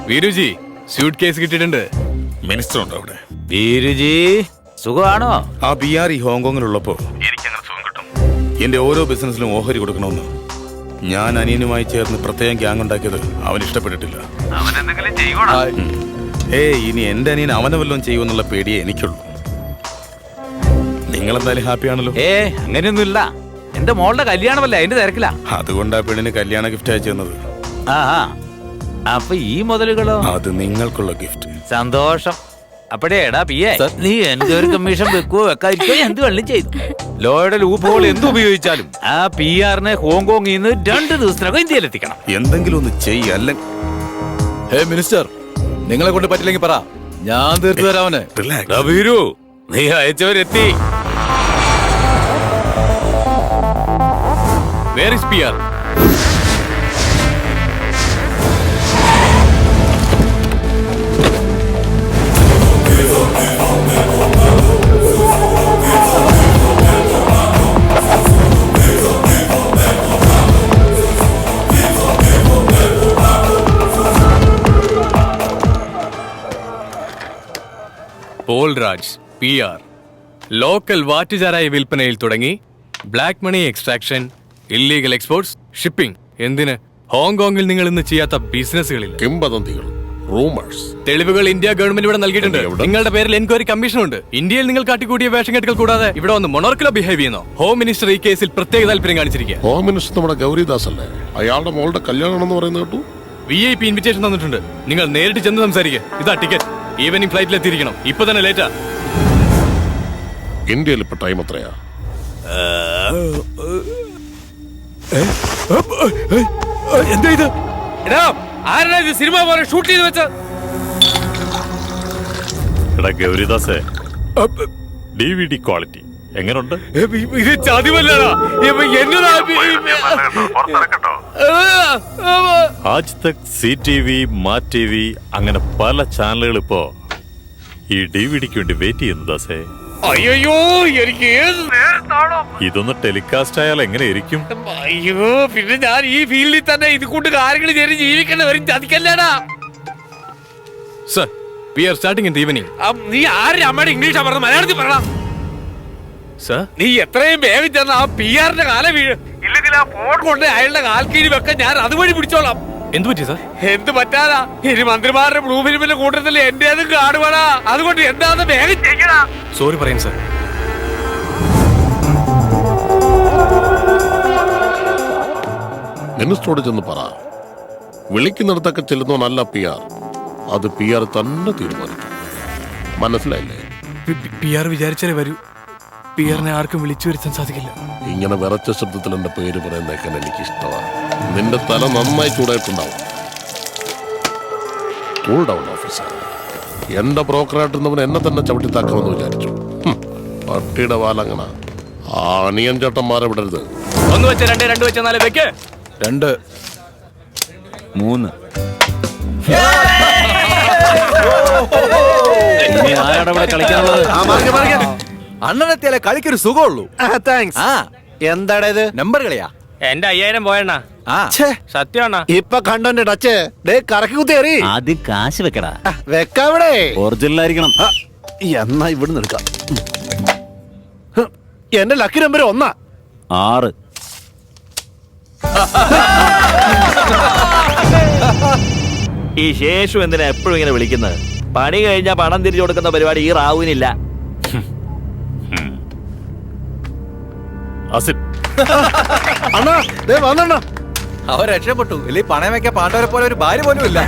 വീരുജി suit case കിട്ടിയിട്ടുണ്ട്. Minister ഉണ്ടോ അവിടെ? വീരുജി സുഖമാണോ? ആ PR ഈ ഹോങ്കോങ്ങിലുള്ളപ്പോ എനിക്കങ്ങനെ സുഖം കിട്ടും. എന്റെ ഓരോ ബിസിനസ്സിലും ഓഹരി കൊടുക്കണമെന്ന് ഞാൻ അനിയനുമായി ചേർന്ന് പ്രത്യേകം ഗ്യാങ് ഉണ്ടാക്കിയത് അവൻ ഇഷ്ടപ്പെട്ടിട്ടില്ല. ഇനി എന്റെ അനിയൻ അവനെ വല്ലതും ചെയ്യുമെന്നുള്ള പേടിയേ എനിക്കുള്ളൂ. നിങ്ങളെന്തായാലും ഹാപ്പിയാണല്ലോ? അങ്ങനെയൊന്നുമില്ല. എന്റെ മോളുടെ കല്യാണമല്ലേ, അതിന്റെ തിരക്കില്ല. അതുകൊണ്ടാ പെണ്ണിന് കല്യാണ ഗിഫ്റ്റ് അയച്ചു തന്നത്. അപ്പൊ ഈ മുതലുകളോ? അത് നിങ്ങൾക്കുള്ള ഗിഫ്റ്റ്. സന്തോഷം. അപ്പഴേടാ പിയെ, നീ എന്റെ ഒരു കമ്മീഷൻ വെക്കുവോ വെക്കാതിരിക്കോ എന്ത് വെള്ളം ചെയ്തു. ലോയുടെ ലൂപ്പ് ഹോൾ എന്ത് ഉപയോഗിച്ചാലും ആ PR-നെ ഹോങ്കോങ്ങിൽ നിന്ന് 2 ദിവസത്തിനകം ഇന്ത്യയിലെത്തിക്കണം. എന്തെങ്കിലും ഒന്ന് ചെയ്യല്ല. മിനിസ്റ്റർ, നിങ്ങളെ കൊണ്ട് പറ്റില്ലെങ്കിൽ പറ, ഞാൻ തീർത്തു തരാവനെ. വീരു, നീ അയച്ചവരെത്തി. Where is PR? Paul Raj, PR. Local വാറ്റുചാരായ വിൽപ്പനയിൽ തുടങ്ങി black money extraction, illegal exports, shipping. എന്തിന് ഹോങ്കോങ്ങിൽ നിങ്ങൾ ഇന്ന് ചെയ്യാത്ത ബിസിനസ്സുകളിൽ കിംവദന്തികൾ, റൂമേഴ്സ്, തെളിവുകൾ ഇന്ത്യ ഗവൺമെന്റ് ഇവിടെ നൽകിയിട്ടുണ്ട്. നിങ്ങളുടെ പേരിൽ എൻക്വയറി കമ്മീഷൻ ഉണ്ട്. ഇന്ത്യയിൽ നിങ്ങൾ കാട്ടിക്കൂട്ടിയ വേഷം കെട്ടുകൾ കൂടാതെ ഇവിടെ വന്ന് മൊണാർക്കിലോ ബിഹേവ് ചെയ്യുന്നു. ഹോം മിനിസ്റ്റർ ഈ കേസിൽ പ്രത്യേക താല്പര്യം കാണിച്ചിരിക്കുക. ഹോം മിനിസ്റ്റർ നമ്മുടെ ഗൗരിദാസ് അല്ലേ? അയാളുടെ മോളുടെ കല്യാണമെന്ന് പറയുന്നത് കേട്ടു. VIP ഇൻവിറ്റേഷൻ തന്നിട്ടുണ്ട്. നിങ്ങൾ നേരിട്ട് ചെന്ന് സംസാരിക്കുക. ഇതാ ടിക്കറ്റ്. ഈവനിംഗ് ഫ്ലൈറ്റിൽ എത്തിയിരിക്കണം. ഇപ്പൊ തന്നെ ലേറ്റാ. ഇന്ത്യയിൽ ഇപ്പൊ ടൈം എത്രയാ? എന്താ ഇത്? ആരാ ഇത് സിനിമ പോലെ ഷൂട്ട് ചെയ്ത് വെച്ച? ഗൗരിദാസേ, DVD ക്വാളിറ്റി എങ്ങനുണ്ട്? ഇത് ചതിവല്ലടാ. ആജ് തക്, CTV, മാറ്റ് TV, അങ്ങനെ പല ചാനലുകൾ ഇപ്പോ ഈ DVDക്ക് വേണ്ടി വെയിറ്റ് ചെയ്യുന്നു ദാസേ. അയ്യോ, എനിക്ക് ഇതൊന്ന് ടെലികാസ്റ്റ് ആയാൽ എങ്ങനെ ഇരിക്കും? അയ്യോ, പിന്നെ ഞാൻ ഈ ഫീൽഡിൽ തന്നെ ഇത് കൊണ്ട് കാര്യങ്ങൾ ചെയ്ത് ജീവിക്കേണ്ടവരും ചതിക്കല്ലേടാ. Sir, PR starting in the evening. നീ ആരുടെ അമ്മയുടെ ഇംഗ്ലീഷാ പറഞ്ഞ മലയാളത്തിൽ പറയണം. സർ, നീ എത്രയും വേഗം ചെന്ന് ആ PR-ന്റെ കാല വീഴ്. ഇല്ലെങ്കിൽ ആ ഫോൺ കൊണ്ട് അയാളുടെ കാൽക്കീഴ് വെക്കാൻ ഞാൻ അതുവഴി പിടിച്ചോളാം. എന്ത് പറ്റി സർ? എന്ത് പറ്റാതാ? ഇനി മന്ത്രിമാരുടെ ബ്ലൂ ഫിലിമിന്റെ കൂട്ടത്തിൽ എന്റെ അതും കാണുവാടാ. അതുകൊണ്ട് എന്താന്ന് വേഗം ചെയ്യടാ. സോറി പറയും സർ. മിനിസ്റ്ററോട് ചെന്ന് പറ, വിളിക്കുന്നിടത്തൊക്കെ ചെല്ലുന്നവനല്ല PR. അത് PR തന്നെ തീരുമാനിക്കും. മനസ്സിലായില്ലേ? PR വിചാരിച്ചാലേ വരൂ. PR-നെ ആർക്കും വിളിച്ചു വരുത്താൻ സാധിക്കില്ല. ഇങ്ങനെ വിറച്ച ശബ്ദത്തിൽ എന്റെ പേര് പറയുന്നേക്കാൻ എനിക്ക് ഇഷ്ടമാണ്. നിന്റെ തല നന്നായി ചൂടായിട്ടുണ്ടാവും. Cool down officer. എന്റെ ബ്രോക്കറായിട്ടിരുന്നവൻ എന്നെ തന്നെ ചവിട്ടിത്താക്കാമെന്ന് വിചാരിച്ചു. പട്ടിയുടെ വാലങ്ങന. ആ അണിയൻ ചേട്ടന്മാരെ വിടരുത്. 1 വെച്ച് 2, 2 വെച്ച് 4 വെക്ക്. 2, 3. അണ്ണനെത്തിയാലേ കളിക്കൊരു സുഖമുള്ളൂ. എന്താടാ ഇത്? നമ്പർ കളിയാ? എന്റെ 5000 പോയണ്ണ. സത്യമാണ? ഇപ്പൊ കണ്ടോന്റെ ടച്ച് കറക്കി കുത്തിയേറി. ആദ്യം കാശ് വെക്കടാ. വെക്കാവിടെ ഒറിജിനൽ ആയിരിക്കണം. എന്നാ ഇവിടുന്ന് എടുക്കാം. എന്റെ ലക്കി നമ്പർ 1. 6. ഈ ശേഷം എന്തിനാ എപ്പോഴും ഇങ്ങനെ വിളിക്കുന്നത്? പണി കഴിഞ്ഞാ പണം തിരിച്ചു കൊടുക്കുന്ന പരിപാടി ഈ റാവുവിനില്ല. അണ്ണാ വന്നണ്ണ. അവൻ രക്ഷപ്പെട്ടു. ഇല്ലേ പണയം വെക്കാൻ പാണ്ടവരെ പോലെ ഒരു ഭാര്യ പോലും ഇല്ല.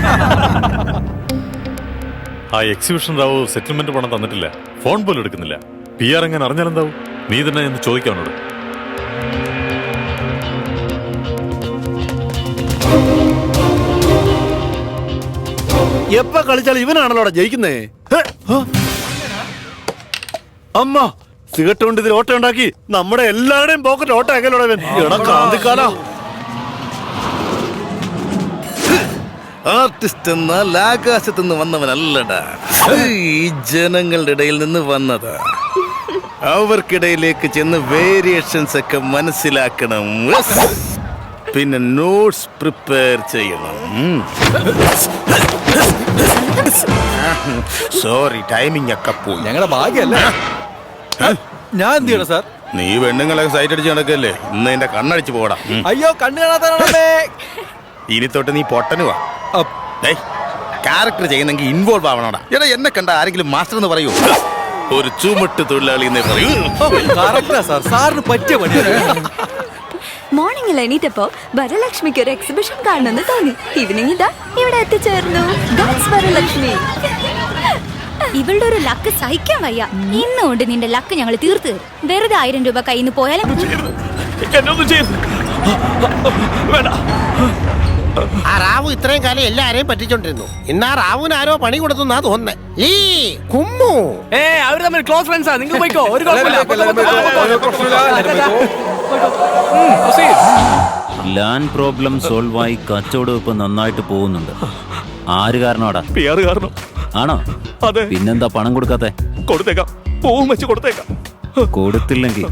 ആ എക്സിബിഷൻ റാവു സെറ്റിൽമെന്റ് പണം തന്നിട്ടില്ല. ഫോൺ പോലും എടുക്കുന്നില്ല. PR എങ്ങനെ അറിഞ്ഞാലെന്താവും? നീ തന്നെ എന്ന് ചോദിക്കാവനോട്. എപ്പ കളിച്ചാലും ഇവനാണല്ലോ ജയിക്കുന്നേ. അമ്മ സിഗരറ്റ് കൊണ്ട് ഇതിൽ ഓട്ടം ഉണ്ടാക്കി നമ്മുടെ എല്ലാവരുടെയും പോക്കറ്റ് ഓട്ടം ആക്കലോടവൻ. ആർട്ടിസ്റ്റ് എന്നാൽ ആകാശത്ത് നിന്ന് വന്നവനല്ലടാ. ഈ ജനങ്ങളുടെ ഇടയിൽ നിന്ന് വന്നതാ. അവർക്കിടയിലേക്ക് ചെന്ന് വേരിയേഷൻസ് ഒക്കെ മനസ്സിലാക്കണം. പിന്നെ നോട്ട്സ് പ്രിപ്പയർ ചെയ്യണം. സോറി, ടൈമിംഗ് ഒക്കെ പോയി. ഞങ്ങളുടെ ഭാഗ്യല്ലേ. ഞാൻ എന്ത് ചെയ്യണം സാർ? നീ പെണ്ണുങ്ങളെ സൈറ്റ് അടിച്ച് നടക്കല്ലേ, ഇന്ന് എന്റെ കണ്ണടിച്ച് പോടാ. അയ്യോ കണ്ണു കാണാത്തേ. ഇനി തൊട്ട് നീ പൊട്ടനുവാ. ക്യാരക്ടർ ചെയ്യുന്നെങ്കിൽ ഇൻവോൾവ് ആവണോടാ. എടാ, എന്നെ കണ്ട ആരെങ്കിലും മാസ്റ്റർ എന്ന് പറയൂ? ഒരു ചുമട്ട് തൊഴിലാളി എന്നേ പറയൂ. കറക്റ്റാ സാർ, സാറിന് പറ്റിയ പണിയാണ്. മോർണിംഗിൽ എണീറ്റപ്പോ വരലക്ഷ്മിക്ക് ഒരു എക്സിബിഷൻ കാണണമെന്ന് തോന്നി. ഈവനിങ് ഇതാ ഇവിടെ എത്തിച്ചേർന്നു. That's വരലക്ഷ്മി. ഇവളുടെ ഒരു ലക്ക് സഹിക്കാൻ വയ്യ. ഇന്നുകൊണ്ട് നിന്റെ ലക്ക് ഞങ്ങൾ തീർത്ത് തരും. വെറുതെ 1000 രൂപ കയ്യിൽ നിന്ന് പോയാലും ആ റാവു ഇത്രയും കാലം എല്ലാരെയും പറ്റിച്ചോണ്ടിരുന്നു. ഇന്നാ റാവുവിന് ആരോ പണി കൊടുത്തുന്നാ തോന്നുന്നേ. ലീ കുമ്മു അവര് തമ്മിൽ ക്ലോസ് ഫ്രണ്ട്സാ. നിങ്ങൾ പോയിക്കോ, ഒരു ലാൻഡ് പ്രോബ്ലം സോൾവ് ആയി കച്ചവടം ഇപ്പൊ നന്നായിട്ട് പോകുന്നുണ്ട്. ആര് കാരണമാടാ? PR കാരണം. ആണോ? അതെ. പിന്നെന്താ പണം കൊടുക്കാത്തെ? കൊടുത്തേക്കാം, പൂവും വെച്ച് കൊടുത്തേക്കാം. കൊടുത്തില്ലെങ്കിൽ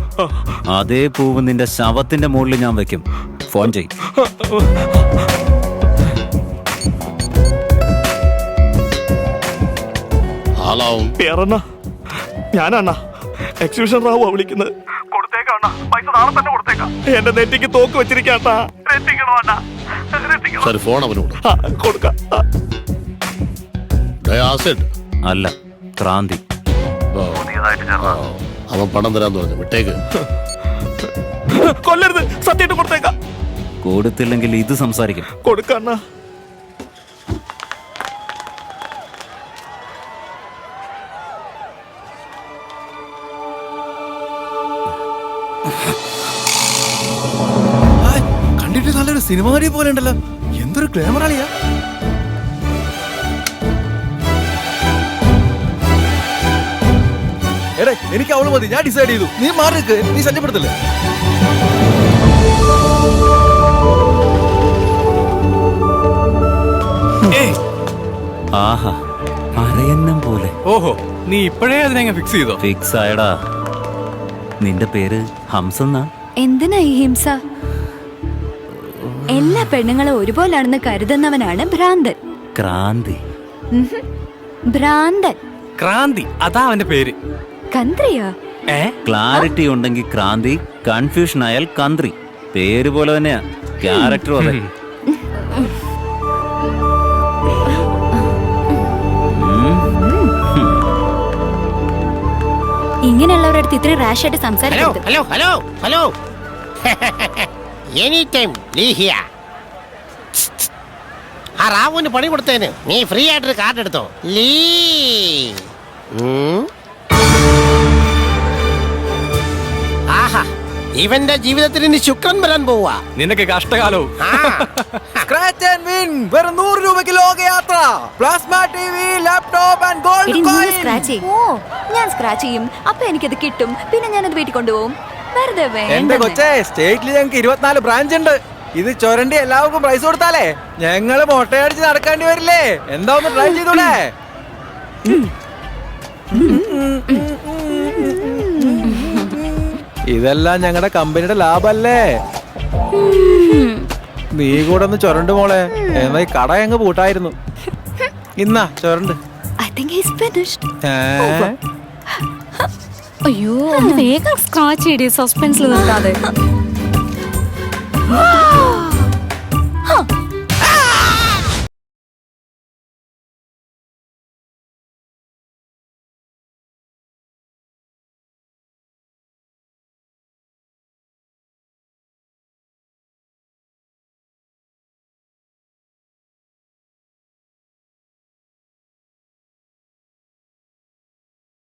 അതേ പൂവ് നിന്റെ ശവത്തിന്റെ മുകളിൽ ഞാൻ വെക്കും. ഫോൺ ചെയ്. ആളാവും. PR അണ്ണാ, ഞാനണ്ണാ എക്സിബിഷൻ റാവുവാ വിളിക്കുന്നത്. കൊടുത്തേക്കാം, പൈസ നാളെ തന്നെ കൊടുത്തേക്കാം. എന്റെ നെറ്റിക്ക് തോക്ക് വെച്ചിരിക്കാട്ടാ. ശരി, ഫോൺ അവനോട് കൊടുക്കാം. ആസിഡ് അല്ല, ക്രാന്തി. അവൻ പണം തരാന്ന് പറഞ്ഞു, വിട്ടേക്ക്. കൊല്ലരുത്, സത്യമായിട്ട് കൊടുത്തേക്കാം. കൊടുത്തില്ലെങ്കിൽ ഇത് സംസാരിക്കും. കൊടുക്കണ്ണ. കണ്ടിട്ട് നല്ലൊരു സിനിമ നടി പോലെ ഉണ്ടല്ലോ. എന്തൊരു ക്ലാമറാളിയാ. എടേ, എനിക്ക് അവള് മതി. ഞാൻ ഡിസൈഡ് ചെയ്തു. നീ മാറി നിൽക്ക്, നീ ശല്യപ്പെടുത്തല്ലേ. ആഹാ, അരയന്നം പോലെ. ഓഹോ, നീ ഇപ്പോഴേ അതിനെ ഫിക്സ് ചെയ്തോ? ഫിക്സ് ആയടാ. നിന്റെ പേര് ഹംസന്നാ? എന്തിനാ ഈ ഹിംസ? എല്ലാ പെണ്ണുങ്ങളും ഒരുപോലാണെന്ന് കരുതുന്നവനാണ് ഭ്രാന്തൻ. ക്രാന്തി. ഭ്രാന്തൻ. ക്രാന്തി, അതാ അവന്റെ പേര്. കന്ത്രിയാ? ക്ലാരിറ്റി ഉണ്ടെങ്കിൽ ക്രാന്തി, കൺഫ്യൂഷൻ ആയാൽ കന്ത്രി. പേര് പോലെ തന്നെയാ, ക്യാരക്ടർ അതെ. ഇങ്ങനെയുള്ളവരുടെ അടുത്ത് ഇത്രയും റാഷ് ആയിട്ട് സംസാരിക്കരുത്. Hello hello hello any time ലീ ഹിയ. ആ റാവുവിന് പണി കൊടുത്തേന് നീ ഫ്രീ ആയിട്ടൊരു കാർഡ് എടുത്തോ. ലീ ആഹാ, ഇവന്റെ ജീവിതത്തിൽ ഇനി ശുക്രൻ വരാൻ പോവാ. നിനക്ക് കഷ്ടകാലവും. സ്ക്രാച്ച് ആൻഡ് വിൻ വെറും 100 രൂപയ്ക്ക് ലോകയാത്ര. Plasma TV, laptop and gold എടി, നീ കോയിൻ. സ്ക്രാച്ച് ചെയ്യ്. ഓ, ഞാൻ സ്ക്രാച്ച് ചെയ്യും. അപ്പൊ എനിക്കത് കിട്ടും. പിന്നെ ഞാനത് വീട്ടിൽ കൊണ്ടുപോകും. വെറുതെ എന്റെ വേണ്ട. കൊച്ചേ, സ്റ്റേറ്റിൽ ഞങ്ങൾക്ക് 24 ബ്രാഞ്ച് ഉണ്ട്. ഇത് ചൊരണ്ടി എല്ലാവർക്കും പ്രൈസ് കൊടുത്താലേ ഞങ്ങള് മൊട്ടയടിച്ച് നടക്കേണ്ടി വരില്ലേ? എന്താ ഒന്ന് ട്രൈ ചെയ്തൂടെ? ഇതെല്ലാം ഞങ്ങളുടെ കമ്പനിയുടെ ലാഭല്ലേ? നീ കൂടെ ഒന്ന് ചൊരണ്ട് മോളെ. എന്നാ ഈ കട അങ്ങ് പൂട്ടായിരുന്നു. ഇന്നാ ചൊരണ്ട്. I think he's finished. അയ്യോ, ഒന്ന് വേഗം സ്ക്രാച്ച് ചെയ്ത് സസ്പെൻസിൽ നിർത്താതെ.